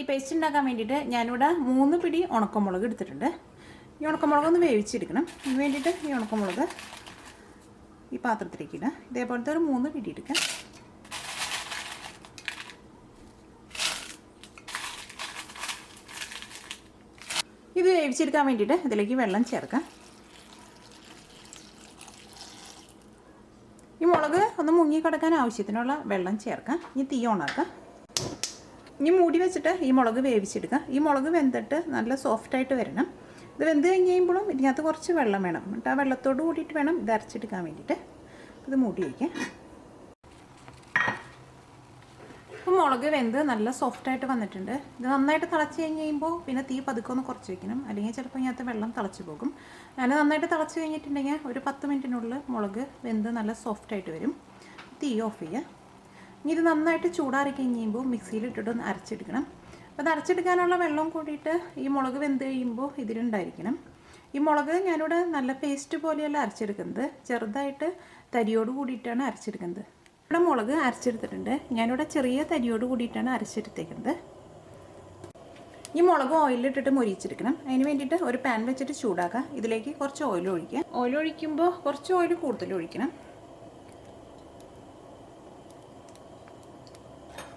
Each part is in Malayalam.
പേസ്റ്റ് ഉണ്ടാക്കാൻ വേണ്ടിയിട്ട് ഞാനിവിടെ 3 പിടി ഉണക്കമുളക് എടുത്തിട്ടുണ്ട്. ഈ ഉണക്കമുളക് ഒന്ന് വേവിച്ചെടുക്കണം. അതിന് വേണ്ടിയിട്ട് ഈ ഉണക്കമുളക് ഈ പാത്രത്തിലേക്ക് ഇടാം. ഇതേപോലത്തെ ഒരു 3 പിടി എടുക്കാം. ഇത് വേവിച്ചെടുക്കാൻ വേണ്ടിയിട്ട് ഇതിലേക്ക് വെള്ളം ചേർക്കാം. ഈ മുളക് ഒന്ന് മുങ്ങി കിടക്കാൻ ആവശ്യത്തിനുള്ള വെള്ളം ചേർക്കാം. ഇനി തീ ഓണാക്കാം. ഇനി മൂടി വെച്ചിട്ട് ഈ മുളക് വേവിച്ചെടുക്കാം. ഈ മുളക് വെന്തിട്ട് നല്ല സോഫ്റ്റായിട്ട് വരണം. ഇത് വെന്ത് കഴിഞ്ഞ് കഴിയുമ്പോഴും ഇതിനകത്ത് കുറച്ച് വെള്ളം വേണം. എന്നിട്ട് ആ വെള്ളത്തോട് കൂടിയിട്ട് വേണം ഇത് അരച്ചെടുക്കാൻ വേണ്ടിയിട്ട്. ഇത് മൂടി വയ്ക്കാം. ഇപ്പോൾ മുളക് വെന്ത് നല്ല സോഫ്റ്റായിട്ട് വന്നിട്ടുണ്ട്. ഇത് നന്നായിട്ട് തിളച്ച് കഴിഞ്ഞ് കഴിയുമ്പോൾ പിന്നെ തീ പതുക്കെ ഒന്ന് കുറച്ച് വയ്ക്കണം. അല്ലെങ്കിൽ ചിലപ്പോൾ ഇതിനകത്ത് വെള്ളം തിളച്ച് പോകും. ഞാൻ നന്നായിട്ട് തിളച്ച് കഴിഞ്ഞിട്ടുണ്ടെങ്കിൽ ഒരു 10 മിനിറ്റിനുള്ളിൽ മുളക് വെന്ത് നല്ല സോഫ്റ്റായിട്ട് വരും. തീ ഓഫ് ചെയ്യുക. ഇനി ഇത് നന്നായിട്ട് ചൂടാറി കഴിഞ്ഞ് കഴിയുമ്പോൾ മിക്സിയിലിട്ടിട്ട് ഒന്ന് അരച്ചെടുക്കണം. അപ്പോൾ അത് അരച്ചെടുക്കാനുള്ള വെള്ളം കൂടിയിട്ട് ഈ മുളക് വെന്ത് കഴിയുമ്പോൾ ഇതിലുണ്ടായിരിക്കണം. ഈ മുളക് ഞാനിവിടെ നല്ല പേസ്റ്റ് പോലെയല്ല അരച്ചെടുക്കുന്നത്, ചെറുതായിട്ട് തരിയോട് കൂടിയിട്ടാണ് അരച്ചെടുക്കുന്നത്. ഇവിടെ മുളക് അരച്ചെടുത്തിട്ടുണ്ട്. ഞാനിവിടെ ചെറിയ തരിയോട് കൂടിയിട്ടാണ് അരച്ചെടുത്തേക്കുന്നത്. ഈ മുളക് ഓയിലിട്ടിട്ട് മൊരിച്ചെടുക്കണം. അതിന് വേണ്ടിയിട്ട് ഒരു പാൻ വെച്ചിട്ട് ചൂടാക്കുക. ഇതിലേക്ക് കുറച്ച് ഓയിൽ ഒഴിക്കുക. ഓയിൽ ഒഴിക്കുമ്പോൾ കുറച്ച് ഓയിൽ കൂടുതൽ ഒഴിക്കണം.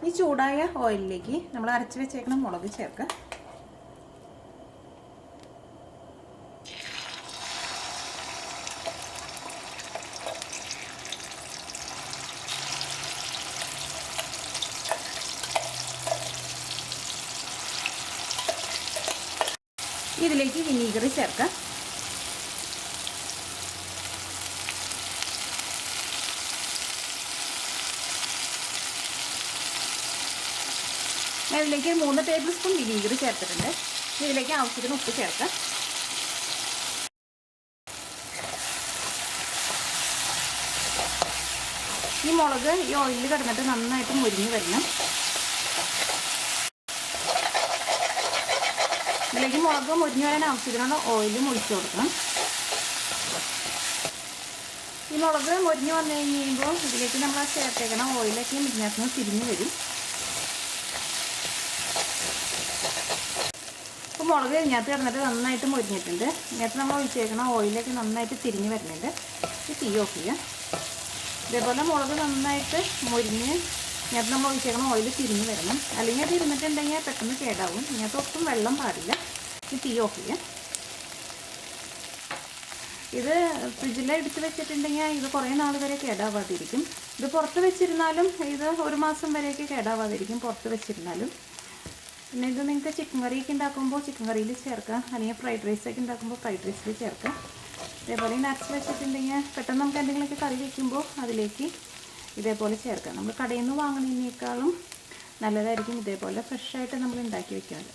ഈ ചൂടായ ഓയിലിലേക്ക് നമ്മൾ അരച്ച് വെച്ചേക്കണം മുളക് ചേർക്കുക. ഇതിലേക്ക് വിനീഗർ ചേർക്കാം. ഇതിലേക്ക് 3 ടേബിൾ സ്പൂൺ വിനീഗർ ചേർത്തിട്ടുണ്ട്. ഇതിലേക്ക് ആവശ്യത്തിന് ഉപ്പ് ചേർക്കാം. ഈ മുളക് ഈ ഓയിലിൽ കിടന്നിട്ട് നന്നായിട്ട് മുരിഞ്ഞ് വരണം. ഇതിലേക്ക് മുളക് മുരിഞ്ഞ് വരാൻ ആവശ്യത്തിനുള്ള ഓയിലും ഒഴിച്ചു കൊടുക്കണം. ഈ മുളക് മുരിഞ്ഞ് വന്നു കഴിയുമ്പോൾ ഇതിലേക്ക് നമ്മൾ ചേർത്തേക്കണം ഓയിലൊക്കെ ഇതിനകത്ത് നിന്ന് തിരിഞ്ഞ് വരും. അപ്പോൾ മുളക് ഇതിനകത്ത് കിടന്നിട്ട് നന്നായിട്ട് മുരിഞ്ഞിട്ടുണ്ട്. ഇതിനകത്ത് നമ്മൾ ഒഴിച്ചേക്കണം ഓയിലൊക്കെ നന്നായിട്ട് തിരിഞ്ഞ് വരുന്നുണ്ട്. ഈ തീ ഓഫ് ചെയ്യുക. ഇതേപോലെ മുളക് നന്നായിട്ട് മുരിഞ്ഞ് ഇതിനകത്ത് നമ്മൾ ഒഴിച്ചേക്കണം ഓയിൽ തിരിഞ്ഞ് വരണം. അല്ലെങ്കിൽ അത് ഇരുന്നിട്ടുണ്ടെങ്കിൽ പെട്ടെന്ന് കേടാവും. ഇതിനകത്ത് ഒട്ടും വെള്ളം പാടില്ല. ഈ തീ ഓഫ് ചെയ്യുക. ഇത് ഫ്രിഡ്ജിൽ എടുത്ത് വെച്ചിട്ടുണ്ടെങ്കിൽ ഇത് കുറേ നാൾ വരെ കേടാവാതിരിക്കും. ഇത് പുറത്ത് വെച്ചിരുന്നാലും ഇത് 1 മാസം വരെയൊക്കെ കേടാവാതിരിക്കും പുറത്ത് വെച്ചിരുന്നാലും. പിന്നെ ഇത് നിങ്ങൾക്ക് ചിക്കൻ കറിയൊക്കെ ഉണ്ടാക്കുമ്പോൾ ചിക്കൻ കറിയിൽ ചേർക്കാം. അല്ലെങ്കിൽ ഫ്രൈഡ് റൈസൊക്കെ ഉണ്ടാക്കുമ്പോൾ ഫ്രൈഡ് റൈസിൽ ചേർക്കാം. ഇതേപോലെ അരച്ച് വെച്ചിട്ടുണ്ടെങ്കിൽ പെട്ടെന്ന് നമുക്ക് എന്തെങ്കിലുമൊക്കെ കറി വയ്ക്കുമ്പോൾ അതിലേക്ക് ഇതേപോലെ ചേർക്കാം. നമ്മൾ കടയിൽ നിന്ന് വാങ്ങുന്നതിനേക്കാളും നല്ലതായിരിക്കും ഇതേപോലെ ഫ്രഷായിട്ട് നമ്മൾ ഉണ്ടാക്കി വെക്കുന്നത്.